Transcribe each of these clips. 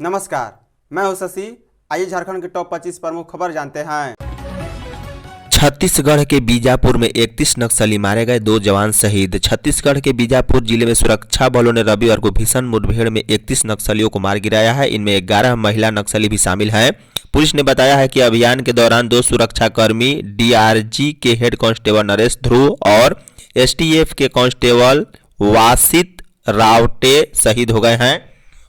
नमस्कार, मैं हूं शशि। आइए झारखंड के टॉप 25 प्रमुख खबर जानते हैं। छत्तीसगढ़ के बीजापुर में 31 नक्सली मारे गए, 2 जवान शहीद। छत्तीसगढ़ के बीजापुर जिले में सुरक्षा बलों ने रविवार को भीषण मुठभेड़ में 31 नक्सलियों को मार गिराया है। इनमें 11 महिला नक्सली भी शामिल हैं। पुलिस ने बताया है कि अभियान के दौरान 2 सुरक्षाकर्मी डीआरजी के हेड कांस्टेबल नरेश ध्रुव और एसटीएफ के कांस्टेबल वासित रावटे शहीद हो गए हैं।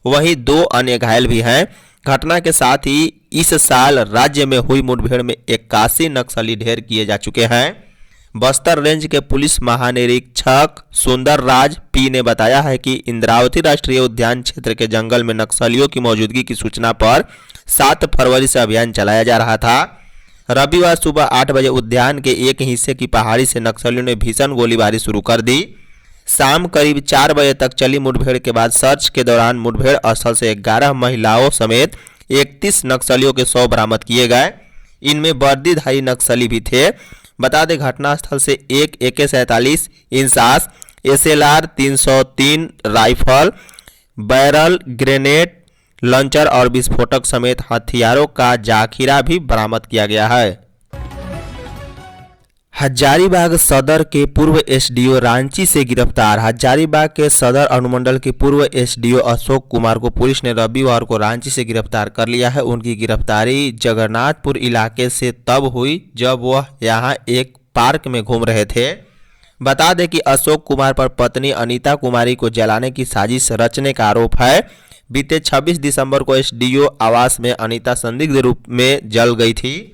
वहीं 2 अन्य घायल भी हैं। घटना के साथ ही इस साल राज्य में हुई मुठभेड़ में 81 नक्सली ढेर किए जा चुके हैं। बस्तर रेंज के पुलिस महानिरीक्षक सुंदर राज पी ने बताया है कि इंद्रावती राष्ट्रीय उद्यान क्षेत्र के जंगल में नक्सलियों की मौजूदगी की सूचना पर 7 फरवरी से अभियान चलाया जा रहा था। रविवार सुबह 8 बजे उद्यान के एक हिस्से की पहाड़ी से नक्सलियों ने भीषण गोलीबारी शुरू कर दी। शाम करीब 4 बजे तक चली मुठभेड़ के बाद सर्च के दौरान मुठभेड़ स्थल से 11 महिलाओं समेत 31 नक्सलियों के शव बरामद किए गए। इनमें वर्दीधारी नक्सली भी थे। बता दें, घटनास्थल से एक AK-47 INSAS, SLR 303 rifle, barrel, grenade launcher और विस्फोटक समेत हथियारों का जाखिरा भी बरामद किया गया है। हजारीबाग सदर के पूर्व एसडीओ रांची से गिरफ्तार। हजारीबाग के सदर अनुमंडल के पूर्व एसडीओ अशोक कुमार को पुलिस ने रविवार को रांची से गिरफ्तार कर लिया है। उनकी गिरफ्तारी जगन्नाथपुर इलाके से तब हुई जब वह यहां एक पार्क में घूम रहे थे। बता दें कि अशोक कुमार पर पत्नी अनीता कुमारी को जलाने की साजिश रचने का आरोप है। बीते 26 दिसंबर को एसडीओ आवास में अनीता संदिग्ध रूप में जल गई थी।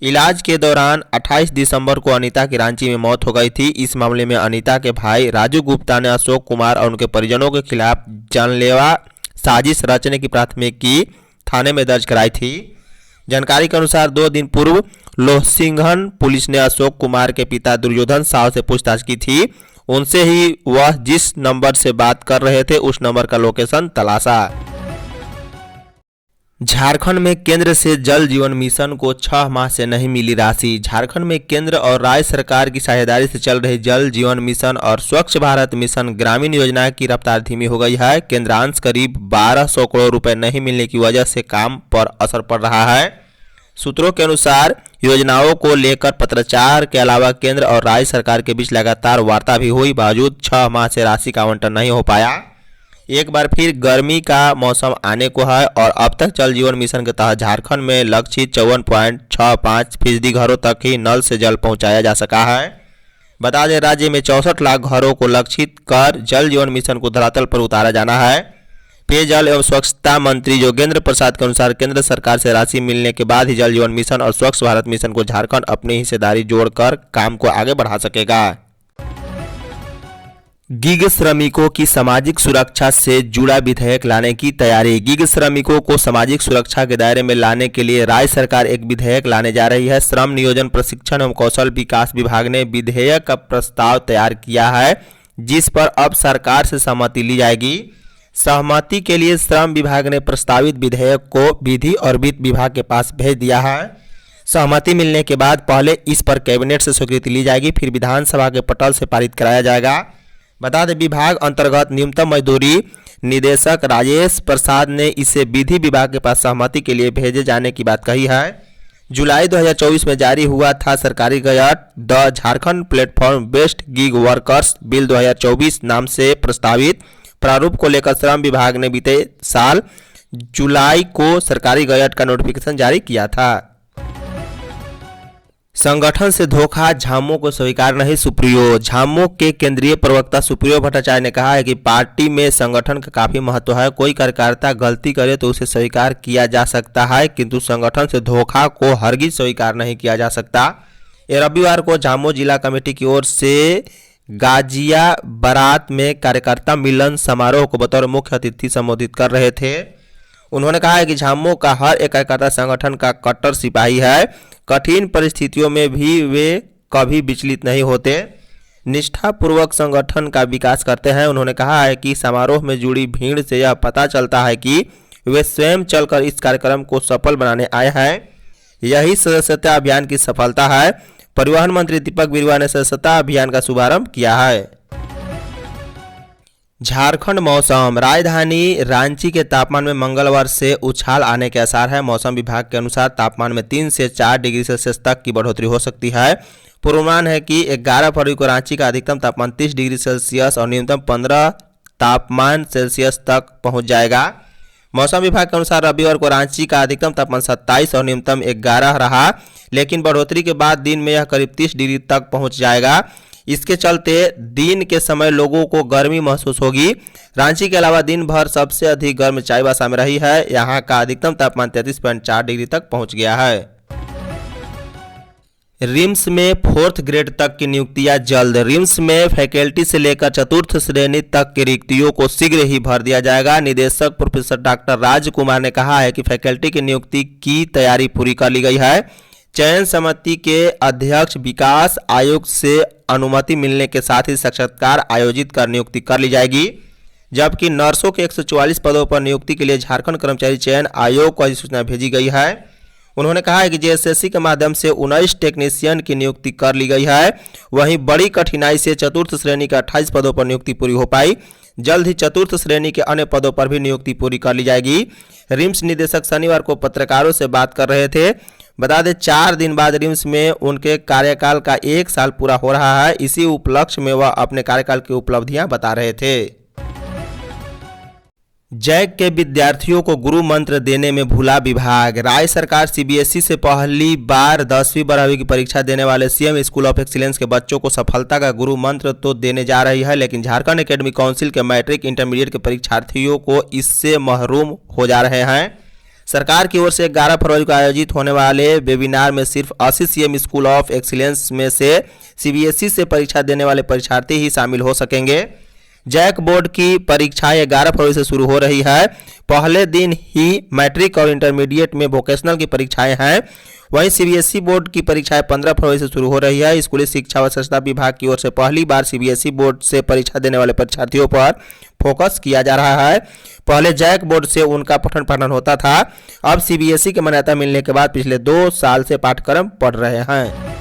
इलाज के दौरान 28 दिसंबर को अनीता की रांची में मौत हो गई थी। इस मामले में अनीता के भाई राजू गुप्ता ने अशोक कुमार और उनके परिजनों के खिलाफ जानलेवा साजिश रचने की प्राथमिकी थाने में दर्ज कराई थी। जानकारी के अनुसार 2 दिन पूर्व लोहसिंघन पुलिस ने अशोक कुमार के पिता दुर्योधन साव से पूछताछ की थी। उनसे ही वह जिस नंबर से बात कर रहे थे उस नंबर का लोकेशन तलाशा। झारखंड में केंद्र से जल जीवन मिशन को 6 माह से नहीं मिली राशि। झारखंड में केंद्र और राज्य सरकार की साझेदारी से चल रही जल जीवन मिशन और स्वच्छ भारत मिशन ग्रामीण योजना की रफ्तार धीमी हो गई है। केंद्रांश करीब 1200 करोड़ रुपए नहीं मिलने की वजह से काम पर असर पड़ रहा है। सूत्रों के अनुसार योजनाओं को लेकर पत्राचार के अलावा केंद्र और राज्य सरकार के बीच लगातार वार्ता भी हुई, बावजूद 6 माह से राशि का आवंटन नहीं हो पाया। एक बार फिर गर्मी का मौसम आने को है और अब तक जल जीवन मिशन के तहत झारखंड में लक्षित 54.65% घरों तक ही नल से जल पहुंचाया जा सका है। बता दें, राज्य में 64 लाख घरों को लक्षित कर जल जीवन मिशन को धरातल पर उतारा जाना है। पेयजल एवं स्वच्छता मंत्री योगेंद्र प्रसाद के अनुसार केंद्र सरकार से राशि मिलने के बाद ही जल जीवन मिशन और स्वच्छ भारत मिशन को झारखंड अपनी हिस्सेदारी जोड़कर काम को आगे बढ़ा सकेगा। गिग श्रमिकों की सामाजिक सुरक्षा से जुड़ा विधेयक लाने की तैयारी। गिग श्रमिकों को सामाजिक सुरक्षा के दायरे में लाने के लिए राज्य सरकार एक विधेयक लाने जा रही है। श्रम नियोजन प्रशिक्षण एवं कौशल विकास विभाग ने विधेयक का प्रस्ताव तैयार किया है, जिस पर अब सरकार से सहमति ली जाएगी। सहमति के लिए श्रम विभाग ने प्रस्तावित विधेयक को विधि और वित्त विभाग के पास भेज दिया है। सहमति मिलने के बाद पहले इस पर कैबिनेट से स्वीकृति ली जाएगी, फिर विधानसभा के पटल से पारित कराया जाएगा। बता दें, विभाग अंतर्गत न्यूनतम मजदूरी निदेशक राजेश प्रसाद ने इसे विधि विभाग के पास सहमति के लिए भेजे जाने की बात कही है। जुलाई 2024 में जारी हुआ था सरकारी gazette the Jharkhand platform based gig workers bill 2024 नाम से प्रस्तावित प्रारूप को लेकर श्रम विभाग ने बीते साल जुलाई को सरकारी गजट का नोटिफिकेशन जारी किया था। संगठन से धोखा, झामुमो को स्वीकार नहीं सुप्रियो। झामुमो के केंद्रीय प्रवक्ता सुप्रियो भट्टाचार्य ने कहा है कि पार्टी में संगठन का काफी महत्व है। कोई कार्यकर्ता गलती करे तो उसे स्वीकार किया जा सकता है, किंतु संगठन से धोखा को हरगिज स्वीकार नहीं किया जा सकता। ये रविवार को झामुमो जिला कमेटी की ओर से गाजिया बारात में कार्यकर्ता मिलन समारोह को बतौर मुख्य अतिथि संबोधित कर रहे थे। उन्होंने कहा है कि झामुमो का हर एक कार्यकर्ता संगठन का कट्टर सिपाही है। कठिन परिस्थितियों में भी वे कभी विचलित नहीं होते, निष्ठापूर्वक संगठन का विकास करते हैं। उन्होंने कहा है कि समारोह में जुड़ी भीड़ से यह पता चलता है कि वे स्वयं चलकर इस कार्यक्रम को सफल बनाने आए हैं। यही सदस्यता अभियान की सफलता है। परिवहन मंत्री दीपक बिरुवा ने सदस्यता अभियान का शुभारंभ किया है। झारखंड मौसम। राजधानी रांची के तापमान में मंगलवार से उछाल आने के आसार है। मौसम विभाग के अनुसार तापमान में 3 से 4 डिग्री सेल्सियस तक की बढ़ोतरी हो सकती है। पूर्वानुमान है कि 11 फरवरी को रांची का अधिकतम तापमान 30 डिग्री सेल्सियस और न्यूनतम 15 तापमान सेल्सियस तक पहुंच जाएगा। मौसम विभाग के अनुसार रविवार को रांची का अधिकतम तापमान 27 और न्यूनतम 11 रहा, लेकिन बढ़ोतरी के बाद दिन में यह करीब 30 डिग्री तक पहुंच जाएगा। इसके चलते दिन के समय लोगों को गर्मी महसूस होगी। रांची के अलावा दिन भर सबसे अधिक गर्म चाईबासा में रही है। यहां का अधिकतम तापमान 33.4 डिग्री तक पहुंच गया है। रिम्स में 4th ग्रेड तक की नियुक्तियां जल्द। रिम्स में फैकल्टी से लेकर चतुर्थ श्रेणी तक की रिक्तियों को शीघ्र ही भर दिया जाएगा। निदेशक प्रोफेसर डॉक्टर राजकुमार ने कहा है कि फैकल्टी की नियुक्ति की तैयारी पूरी कर ली गई है। चयन समिति के अध्यक्ष विकास आयोग से अनुमति मिलने के साथ ही साक्षात्कार आयोजित कर नियुक्ति कर ली जाएगी। जबकि नर्सों के 144 पदों पर नियुक्ति के लिए झारखंड कर्मचारी चयन आयोग को अधिसूचना भेजी गई है। उन्होंने कहा है कि जेएसएससी के माध्यम से 19 टेक्नीशियन की नियुक्ति कर ली गई है। वहीं बड़ी कठिनाई से चतुर्थ श्रेणी के 28 पदों पर नियुक्ति पूरी हो पाई। जल्द ही चतुर्थ श्रेणी के अन्य पदों पर भी नियुक्ति पूरी कर ली जाएगी। रिम्स निदेशक शनिवार को पत्रकारों से बात कर रहे थे। बता दें 4 दिन बाद रिम्स में उनके कार्यकाल का 1 साल पूरा हो रहा है। इसी उपलक्ष्य में वह अपने कार्यकाल की उपलब्धियां बता रहे थे। जैक के विद्यार्थियों को गुरु मंत्र देने में भूला विभाग। राज्य सरकार सीबीएसई से पहली बार 10वीं 12वीं की परीक्षा देने वाले सीएम स्कूल ऑफ एक्सीलेंस के बच्चों को सफलता का गुरु मंत्र तो देने जा रही है, लेकिन झारखंड एकेडमिक काउंसिल के मैट्रिक इंटरमीडिएट के परीक्षार्थियों को इससे महरूम हो जा रहे हैं। सरकार की ओर से 11 फरवरी को आयोजित होने वाले वेबिनार में सिर्फ 80 सीएम स्कूल ऑफ एक्सीलेंस में से सीबीएसई से परीक्षा देने वाले परीक्षार्थी ही शामिल हो सकेंगे। जैक बोर्ड की परीक्षाएं 11 फरवरी से शुरू हो रही है। पहले दिन ही मैट्रिक और इंटरमीडिएट में वोकेशनल की परीक्षाएं हैं। वहीं सीबीएसई बोर्ड की परीक्षाएं 15 फरवरी से शुरू हो रही है। स्कूली शिक्षा व स्वच्छता विभाग की ओर से पहली बार सीबीएसई बोर्ड से परीक्षा देने वाले परीक्षार्थियों पर फोकस किया जा रहा है। पहले जैक बोर्ड से उनका पठन पाठन होता था। अब सीबीएसई की मान्यता मिलने के बाद पिछले 2 साल से पाठ्यक्रम पढ़ रहे हैं।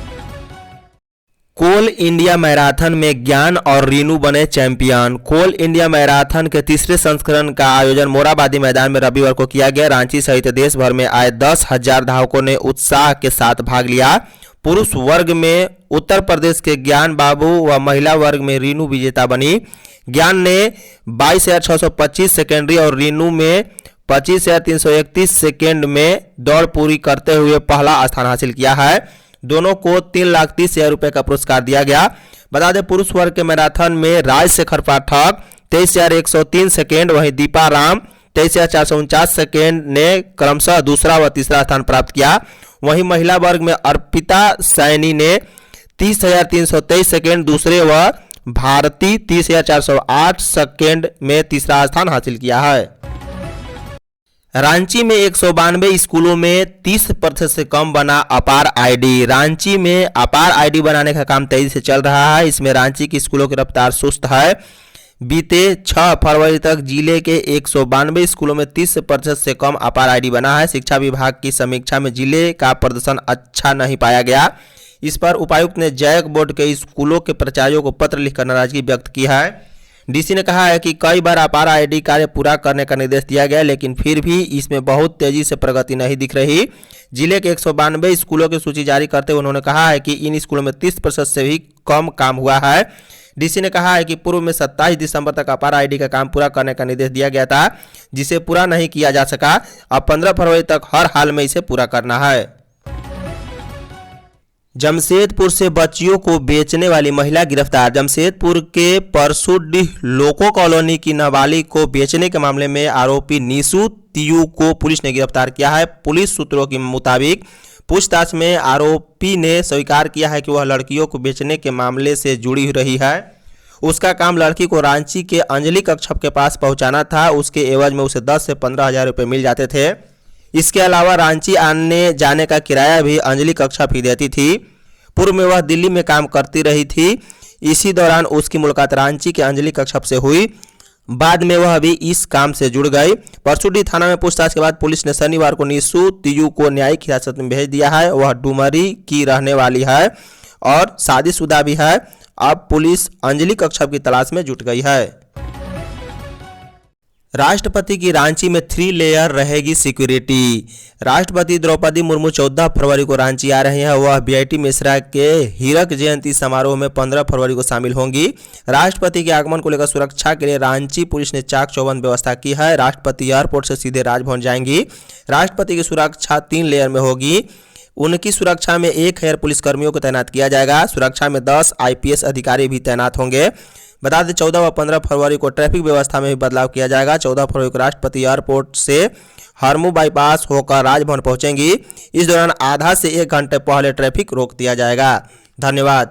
कोल इंडिया मैराथन में ज्ञान और रीनू बने चैंपियन। कोल इंडिया मैराथन के 3रे संस्करण का आयोजन मोराबादी मैदान में रविवार को किया गया। रांची सहित देश भर में आए 10,000 धावकों ने उत्साह के साथ भाग लिया। पुरुष वर्ग में उत्तर प्रदेश के ज्ञान बाबू व महिला वर्ग में रीनू विजेता बनी। ज्ञान ने 22,625 सेकेंडरी और रीनू में 25,331 सेकेंड में दौड़ पूरी करते हुए पहला स्थान हासिल किया है। दोनों को 3,30,000 रुपए का पुरस्कार दिया गया। बता दें पुरुष वर्ग के मैराथन में राजशेखर पाठक 23,103 सेकेंड, वहीं दीपा राम 23,449 सेकेंड ने क्रमशः दूसरा व तीसरा स्थान प्राप्त किया। वहीं महिला वर्ग में अर्पिता सैनी ने 30,323 सेकेंड दूसरे व भारती 30,408 सेकेंड में तीसरा स्थान हासिल किया है। रांची में 192 स्कूलों में 30% से कम बना अपार आईडी। रांची में अपार आईडी बनाने का काम तेजी से चल रहा है। इसमें रांची की स्कूलों की रफ्तार सुस्त है। बीते 6 फरवरी तक जिले के 192 स्कूलों में 30% से कम अपार आईडी बना है। शिक्षा विभाग की समीक्षा में जिले का प्रदर्शन अच्छा नहीं पाया गया। इस पर उपायुक्त ने जैक बोर्ड के स्कूलों के प्राचार्यों को पत्र लिखकर नाराजगी व्यक्त की है। डीसी ने कहा है कि कई बार अपार आईडी कार्य पूरा करने का निर्देश दिया गया, लेकिन फिर भी इसमें बहुत तेजी से प्रगति नहीं दिख रही। जिले के 192 स्कूलों की सूची जारी करते हुए उन्होंने कहा है कि इन स्कूलों में 30% से भी कम काम हुआ है। डीसी ने कहा है कि पूर्व में 27 दिसंबर तक अपार आईडी का काम पूरा करने का निर्देश दिया गया था, जिसे पूरा नहीं किया जा सका। अब 15 फरवरी तक हर हाल में इसे पूरा करना है। जमशेदपुर से बच्चियों को बेचने वाली महिला गिरफ्तार। जमशेदपुर के परसुडीह लोको कॉलोनी की नाबालिग को बेचने के मामले में आरोपी नीसू तियू को पुलिस ने गिरफ्तार किया है। पुलिस सूत्रों के मुताबिक पूछताछ में आरोपी ने स्वीकार किया है कि वह लड़कियों को बेचने के मामले से जुड़ी रही है। उसका काम लड़की को रांची के अंजलि कश्यप के पास पहुंचाना था। उसके एवज में उसे 10 से 15,000 रुपये मिल जाते थे। इसके अलावा रांची आने जाने का किराया भी अंजलि कश्यप ही देती थी। पूर्व में वह दिल्ली में काम करती रही थी। इसी दौरान उसकी मुलाकात रांची के अंजलि कश्यप से हुई। बाद में वह भी इस काम से जुड़ गई। परसुडी थाना में पूछताछ के बाद पुलिस ने शनिवार को नीसू तियू को न्यायिक हिरासत में भेज दिया है। वह डुमरी की रहने वाली है और शादीशुदा भी है। अब पुलिस अंजलि कश्यप की तलाश में जुट गई है। राष्ट्रपति की रांची में 3 लेयर रहेगी सिक्योरिटी। राष्ट्रपति द्रौपदी मुर्मू 14 फरवरी को रांची आ रही हैं। वह बीआईटी मिश्रा के हीरक जयंती समारोह में 15 फरवरी को शामिल होंगी। राष्ट्रपति के आगमन को लेकर सुरक्षा के लिए रांची पुलिस ने चाक चौबंद व्यवस्था की है। राष्ट्रपति एयरपोर्ट से सीधे राजभवन जाएंगी। राष्ट्रपति की सुरक्षा 3 लेयर में होगी। उनकी सुरक्षा में 1000 पुलिसकर्मियों को तैनात किया जाएगा। सुरक्षा में 10 आईपीएस अधिकारी भी तैनात होंगे। बता दें 14 व 15 फरवरी को ट्रैफिक व्यवस्था में भी बदलाव किया जाएगा। 14 फरवरी को राष्ट्रपति एयरपोर्ट से हरमू बाईपास होकर राजभवन पहुंचेंगी। इस दौरान आधा से 1 घंटे पहले ट्रैफिक रोक दिया जाएगा। धन्यवाद।